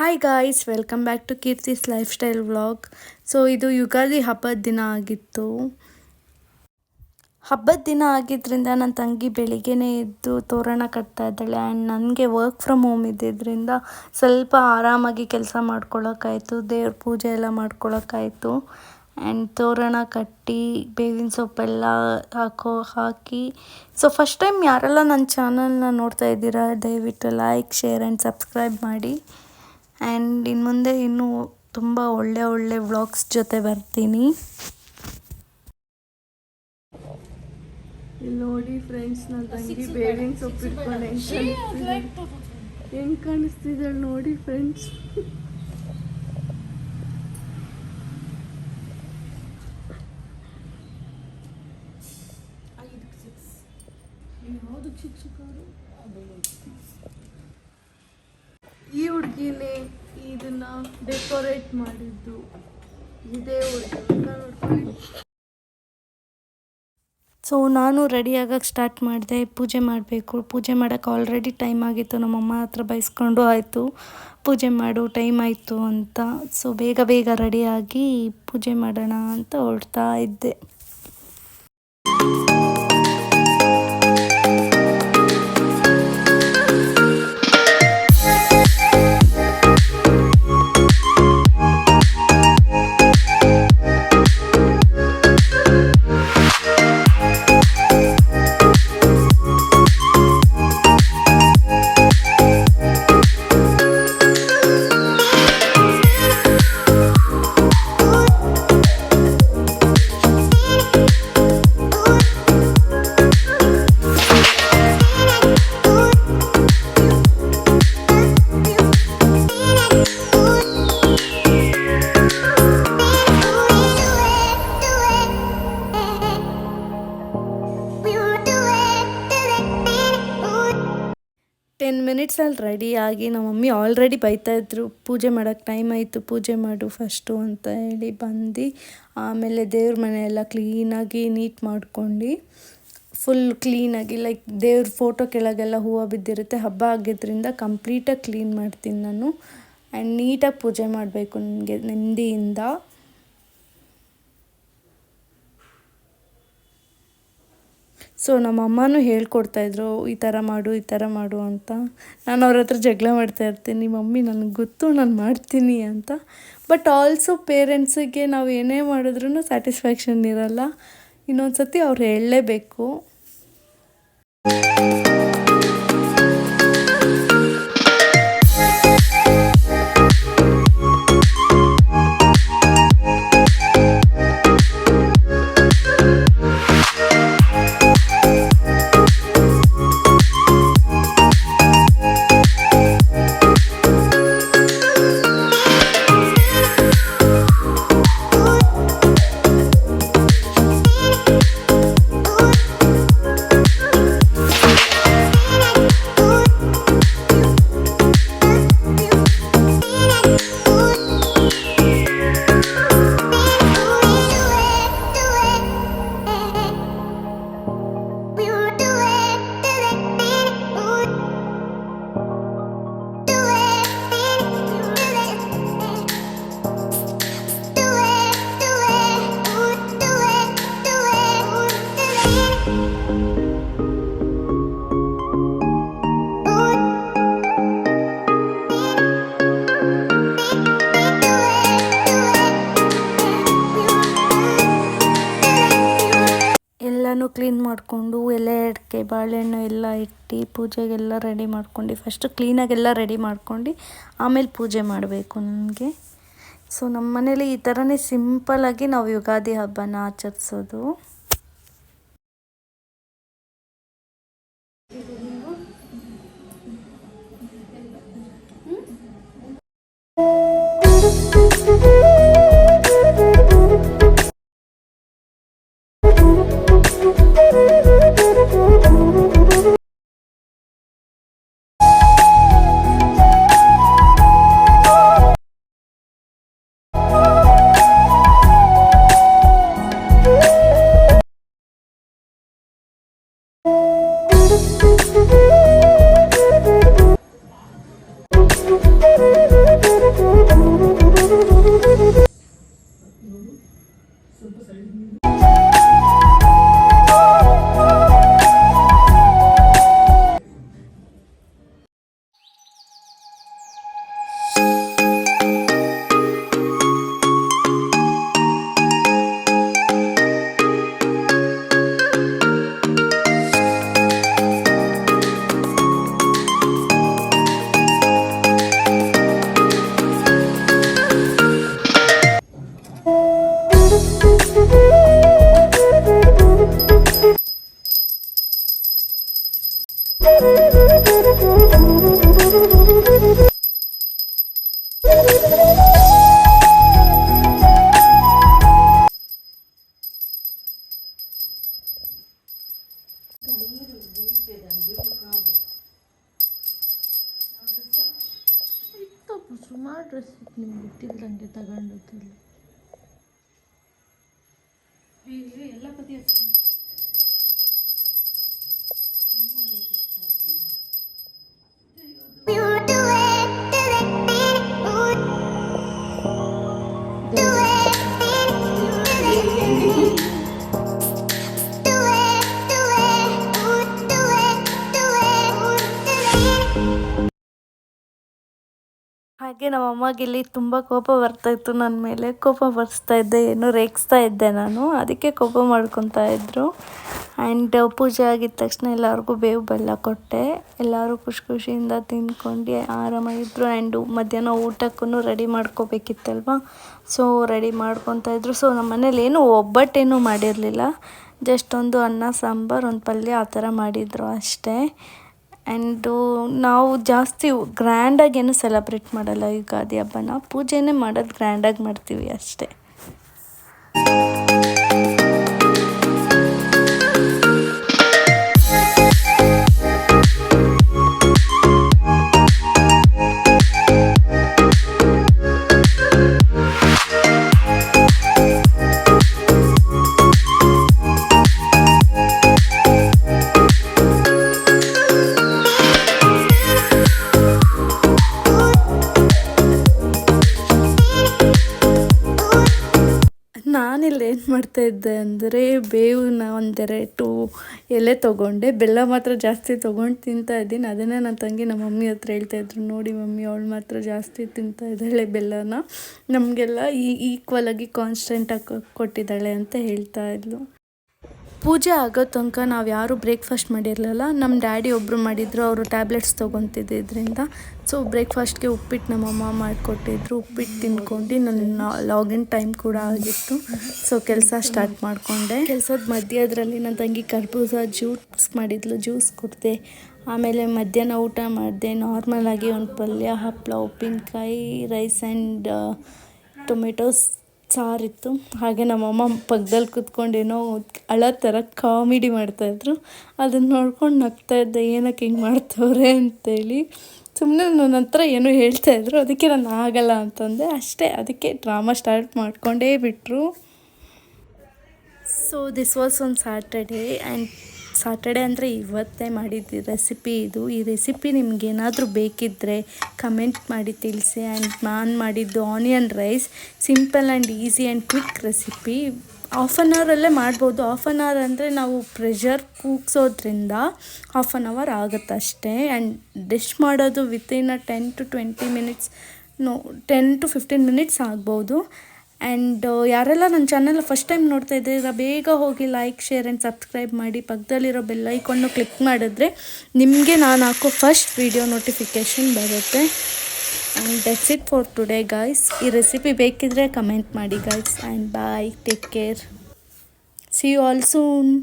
Hi guys, welcome back to Keerthi's lifestyle vlog. So ಇದು ಯುಗಾದಿ ಹಬ್ಬದ ದಿನ ಆಗಿತ್ತು. ಹಬ್ಬದ ದಿನ ಆಗಿದ್ದರಿಂದ ನನ್ನ ತಂಗಿ ಬೆಳಿಗ್ಗೆನೇ ಎದ್ದು ತೋರಣ ಕಟ್ತಾ ಇದ್ದಾಳೆ. ಆ್ಯಂಡ್ ನನಗೆ ವರ್ಕ್ ಫ್ರಮ್ ಹೋಮ್ ಇದ್ದಿದ್ದರಿಂದ ಸ್ವಲ್ಪ ಆರಾಮಾಗಿ ಕೆಲಸ ಮಾಡ್ಕೊಳ್ಳೋಕ್ಕಾಯಿತು, ದೇವ್ರ ಪೂಜೆ ಎಲ್ಲ ಮಾಡ್ಕೊಳ್ಳೋಕ್ಕಾಯಿತು. ಆ್ಯಂಡ್ ತೋರಣ ಕಟ್ಟಿ ಬೇವಿನ ಸೊಪ್ಪೆಲ್ಲ ಹಾಕಿ. ಸೊ ಫಸ್ಟ್ ಟೈಮ್ ಯಾರೆಲ್ಲ ನನ್ನ ಚಾನಲ್ನ ನೋಡ್ತಾ ಇದ್ದೀರಾ, ದಯವಿಟ್ಟು ಲೈಕ್, ಶೇರ್ ಆ್ಯಂಡ್ ಸಬ್ಸ್ಕ್ರೈಬ್ ಮಾಡಿ. ಆ್ಯಂಡ್ ಇನ್ನು ಮುಂದೆ ಇನ್ನೂ ತುಂಬ ಒಳ್ಳೆ ವ್ಲಾಗ್ಸ್ ಜೊತೆ ಬರ್ತೀನಿ. ಇಲ್ಲಿ ನೋಡಿ ಫ್ರೆಂಡ್ಸ್, ನನ್ನ ತಂಗಿ ಬೇವಿನ ಸೊಪ್ಪು ಇಟ್ಕೊಂಡು ಹೆಂಗೆ ಕಾಣಿಸ್ತಿದ್ದಾಳೆ ನೋಡಿ ಫ್ರೆಂಡ್ಸ್. ಈ ಹುಡುಗಿನೇ ಇದನ್ನ ಡೆಕೋರೇಟ್ ಮಾಡಿದ್ದು, ಇದೇ ಹುಡುಗಿ. ಸೊ ನಾನು ರೆಡಿ ಆಗಕ್ಕೆ ಸ್ಟಾರ್ಟ್ ಮಾಡಿದೆ. ಪೂಜೆ ಮಾಡಬೇಕು, ಪೂಜೆ ಮಾಡೋಕ್ಕೆ ಆಲ್ರೆಡಿ ಟೈಮ್ ಆಗಿತ್ತು. ನಮ್ಮಮ್ಮ ಹತ್ರ ಬೈಸ್ಕೊಂಡು ಆಯಿತು, ಪೂಜೆ ಮಾಡು, ಟೈಮ್ ಆಯಿತು ಅಂತ. ಸೊ ಬೇಗ ರೆಡಿಯಾಗಿ ಪೂಜೆ ಮಾಡೋಣ ಅಂತ ಹೊರಡ್ತಾ ಇದ್ದೆ. ಮಿನಿಟ್ಸಲ್ಲಿ ರೆಡಿಯಾಗಿ ನಮ್ಮ ಮಮ್ಮಿ ಆಲ್ರೆಡಿ ಬೈತಾಯಿದ್ರು, ಪೂಜೆ ಮಾಡೋಕ್ಕೆ ಟೈಮ್ ಆಯಿತು, ಪೂಜೆ ಮಾಡು ಫಸ್ಟು ಅಂತ ಹೇಳಿ ಬಂದು. ಆಮೇಲೆ ದೇವ್ರ ಮನೆಯೆಲ್ಲ ಕ್ಲೀನಾಗಿ ನೀಟ್ ಮಾಡ್ಕೊಂಡು, ಫುಲ್ ಕ್ಲೀನಾಗಿ ಲೈಕ್ ದೇವ್ರ ಫೋಟೋ ಕೆಳಗೆಲ್ಲ ಹೂವು ಬಿದ್ದಿರುತ್ತೆ. ಹಬ್ಬ ಆಗಿದ್ದರಿಂದ ಕಂಪ್ಲೀಟಾಗಿ ಕ್ಲೀನ್ ಮಾಡ್ತೀನಿ ನಾನು. ಆ್ಯಂಡ್ ನೀಟಾಗಿ ಪೂಜೆ ಮಾಡಬೇಕು ನನಗೆ ನೆಮ್ಮದಿಯಿಂದ. ಸೊ ನಮ್ಮ ಅಮ್ಮನೂ ಹೇಳ್ಕೊಡ್ತಾಯಿದ್ರು, ಈ ಥರ ಮಾಡು ಅಂತ. ನಾನು ಅವ್ರ ಹತ್ರ ಜಗಳ ಮಾಡ್ತಾಯಿರ್ತೀನಿ, ಮಮ್ಮಿ ನನಗೆ ಗೊತ್ತು, ನಾನು ಮಾಡ್ತೀನಿ ಅಂತ. ಬಟ್ ಆಲ್ಸೋ ಪೇರೆಂಟ್ಸಿಗೆ ನಾವು ಏನೇ ಮಾಡಿದ್ರೂ ಸ್ಯಾಟಿಸ್ಫ್ಯಾಕ್ಷನ್ ಇರಲ್ಲ. ಇನ್ನೊಂದು ಸತಿ ಅವ್ರು ಹೇಳಲೇಬೇಕು. ಕ್ಲೀನ್ ಮಾಡಿಕೊಂಡು ಎಲೆ ಅಡಿಕೆ ಬಾಳೆಹಣ್ಣು ಎಲ್ಲ ಇಟ್ಟು ಪೂಜೆಗೆಲ್ಲ ರೆಡಿ ಮಾಡ್ಕೊಂಡು, ಫಸ್ಟು ಕ್ಲೀನಾಗೆಲ್ಲ ರೆಡಿ ಮಾಡ್ಕೊಂಡು ಆಮೇಲೆ ಪೂಜೆ ಮಾಡಬೇಕು ನನಗೆ. ಸೊ ನಮ್ಮ ಮನೇಲಿ ಈ ಥರನೇ ಸಿಂಪಲ್ಲಾಗಿ ನಾವು ಯುಗಾದಿ ಹಬ್ಬನ ಆಚರಿಸೋದು. ಸುಮಾರು ಡ್ರೆಸ್ ನಿಮ್ಗೆ ಗೊತ್ತಿದ್ದಂಗೆ ತಗೊಂಡಿದ್ದಿಲ್ಲ ಎಲ್ಲ ಬದಿ ಹಾಗೆ ನಮ್ಮ ಅಮ್ಮಗೆ ಇಲ್ಲಿ ತುಂಬ ಕೋಪ ಬರ್ತಾಯಿತ್ತು ನನ್ನ ಮೇಲೆ. ಕೋಪ ಬರ್ಸ್ತಾ ಇದ್ದೆ, ಏನೋ ರೇಗಿಸ್ತಾ ಇದ್ದೆ ನಾನು, ಅದಕ್ಕೆ ಕೋಪ ಮಾಡ್ಕೊತಾ ಇದ್ದರು. ಆ್ಯಂಡ್ ಪೂಜೆ ಆಗಿದ ತಕ್ಷಣ ಎಲ್ಲರಿಗೂ ಬೇವು ಬೆಲ್ಲ ಕೊಟ್ಟೆ. ಎಲ್ಲರೂ ಖುಷಿಯಿಂದ ತಿಂದ್ಕೊಂಡು ಆರಾಮಾಗಿದ್ದರು. ಆ್ಯಂಡ್ ಮಧ್ಯಾಹ್ನ ಊಟಕ್ಕೂ ರೆಡಿ ಮಾಡ್ಕೋಬೇಕಿತ್ತಲ್ವ, ಸೊ ರೆಡಿ ಮಾಡ್ಕೊತಾ ಇದ್ರು. ಸೊ ನಮ್ಮ ಮನೇಲಿ ಏನೂ ಒಬ್ಬಟ್ಟೇನೂ ಮಾಡಿರಲಿಲ್ಲ, ಜಸ್ಟ್ ಒಂದು ಅನ್ನ ಸಾಂಬಾರು ಒಂದು ಪಲ್ಯ ಆ ಥರ ಮಾಡಿದರು ಅಷ್ಟೇ. ಆ್ಯಂಡು ನಾವು ಜಾಸ್ತಿ ಗ್ರ್ಯಾಂಡಾಗೇನು ಸೆಲೆಬ್ರೇಟ್ ಮಾಡಲ್ಲ ಯುಗಾದಿ ಹಬ್ಬನ, ಪೂಜೆನೇ ಮಾಡೋದು ಗ್ರ್ಯಾಂಡಾಗಿ ಮಾಡ್ತೀವಿ ಅಷ್ಟೇ. ನಾನಿಲ್ಲಿ ಏನು ಮಾಡ್ತಾಯಿದ್ದೆ ಅಂದರೆ, ಬೇವನ್ನ ಒಂದೆರಡು ಎಲೆ ತೊಗೊಂಡೆ, ಬೆಲ್ಲ ಮಾತ್ರ ಜಾಸ್ತಿ ತೊಗೊಂಡು ತಿಂತಾಯಿದ್ದೀನಿ. ಅದನ್ನೇ ನನ್ನ ತಂಗಿ ನಮ್ಮ ಮಮ್ಮಿ ಹತ್ರ ಹೇಳ್ತಾಯಿದ್ರು, ನೋಡಿ ಮಮ್ಮಿ ಅವಳು ಮಾತ್ರ ಜಾಸ್ತಿ ತಿಂತಾಯಿದ್ದಾಳೆ ಬೆಲ್ಲನ, ನಮಗೆಲ್ಲ ಈಕ್ವಲಾಗಿ ಕಾನ್ಸ್ಟೆಂಟಾಗಿ ಕೊಟ್ಟಿದ್ದಾಳೆ ಅಂತ ಹೇಳ್ತಾಯಿದ್ಲು. ಪೂಜೆ ಆಗೋ ತನಕ ನಾವು ಯಾರೂ ಬ್ರೇಕ್ಫಾಸ್ಟ್ ಮಾಡಿರಲಿಲ್ಲ. ನಮ್ಮ ಡ್ಯಾಡಿ ಒಬ್ಬರು ಮಾಡಿದ್ರು, ಅವರು ಟ್ಯಾಬ್ಲೆಟ್ಸ್ ತೊಗೊತಿದ್ದರಿಂದ. ಸೊ ಬ್ರೇಕ್ಫಾಸ್ಟ್ಗೆ ಉಪ್ಪಿಟ್ಟು ನಮ್ಮಮ್ಮ ಮಾಡಿಕೊಟ್ಟಿದ್ರು. ಉಪ್ಪಿಟ್ಟು ತಿಂದ್ಕೊಂಡು ನನ್ನ ಲಾಗಿನ್ ಟೈಮ್ ಕೂಡ ಆಗಿತ್ತು. ಸೊ ಕೆಲಸ ಸ್ಟಾರ್ಟ್ ಮಾಡಿಕೊಂಡೆ. ಕೆಲಸದ ಮಧ್ಯದ್ರಲ್ಲಿ ನನ್ನ ತಂಗಿ ಕರ್ಬೂಜ ಜ್ಯೂಸ್ ಮಾಡಿದ್ಲು, ಜ್ಯೂಸ್ ಕುಡಿದೆ. ಆಮೇಲೆ ಮಧ್ಯಾಹ್ನ ಊಟ ಮಾಡಿದೆ, ನಾರ್ಮಲಾಗಿ ಒಂದು ಪಲ್ಯ, ಹಪ್ಪಳ, ಉಪ್ಪಿನಕಾಯಿ, ರೈಸ್ ಆ್ಯಂಡ್ ಟೊಮೆಟೋಸ್ ಸಾರಿತ್ತು. ಹಾಗೆ ನಮ್ಮಮ್ಮ ಪಕ್ಕದಲ್ಲಿ ಕೂತ್ಕೊಂಡೇನೋ ಅಳೋ ಥರ ಕಾಮಿಡಿ ಮಾಡ್ತಾಯಿದ್ರು. ಅದನ್ನು ನೋಡ್ಕೊಂಡು ನಗ್ತಾಯಿದ್ದೆ, ಏನಕ್ಕೆ ಹಿಂಗೆ ಮಾಡ್ತವ್ರೆ ಅಂತೇಳಿ. ಸುಮ್ಮನೆ ನನ್ನ ಹತ್ರ ಏನೋ ಹೇಳ್ತಾಯಿದ್ರು, ಅದಕ್ಕೆ ನಾನು ಆಗಲ್ಲ ಅಂತಂದೆ ಅಷ್ಟೇ. ಅದಕ್ಕೆ ಡ್ರಾಮಾ ಸ್ಟಾರ್ಟ್ ಮಾಡ್ಕೊಂಡೇ ಬಿಟ್ಟರು. So this was on Saturday. And Saturday ಅಂದರೆ ಇವತ್ತೇ ಮಾಡಿದ್ದು ರೆಸಿಪಿ ಇದು. ಈ ರೆಸಿಪಿ ನಿಮಗೇನಾದರೂ ಬೇಕಿದ್ದರೆ ಕಮೆಂಟ್ ಮಾಡಿ ತಿಳಿಸಿ. ಆ್ಯಂಡ್ ನಾನು ಮಾಡಿದ್ದು onion rice, simple and easy and quick recipe. Half an ಅವರಲ್ಲೇ ಮಾಡ್ಬೋದು. ಹಾಫ್ ಆನ್ ಅವರ್ ಅಂದರೆ ನಾವು ಪ್ರೆಷರ್ ಕೂಗ್ಸೋದ್ರಿಂದ ಹಾಫ್ ಆನ್ ಅವರ್ ಆಗುತ್ತೆ ಅಷ್ಟೇ. ಆ್ಯಂಡ್ ಡಿಶ್ ಮಾಡೋದು within 10 to 20 minutes, 10 to 15 minutes ಆಗ್ಬೋದು. ಆ್ಯಂಡ್ ಯಾರೆಲ್ಲ ನನ್ನ ಚಾನಲ್ ಫಸ್ಟ್ ಟೈಮ್ ನೋಡ್ತಾ ಇದ್ದೀರಾ, ಬೇಗ ಹೋಗಿ ಲೈಕ್, ಶೇರ್ ಆ್ಯಂಡ್ ಸಬ್ಸ್ಕ್ರೈಬ್ ಮಾಡಿ. ಪಕ್ಕದಲ್ಲಿರೋ ಬೆಲ್ ಐಕಾನ್ನು ಕ್ಲಿಕ್ ಮಾಡಿದ್ರೆ ನಿಮಗೆ ನಾನು ಹಾಕೋ ಫಸ್ಟ್ ವಿಡಿಯೋ ನೋಟಿಫಿಕೇಷನ್ ಬರುತ್ತೆ. And that's it for today guys. ಈ ರೆಸಿಪಿ ಬೇಕಿದ್ದರೆ ಕಮೆಂಟ್ ಮಾಡಿ guys. And bye, take care, see you all soon.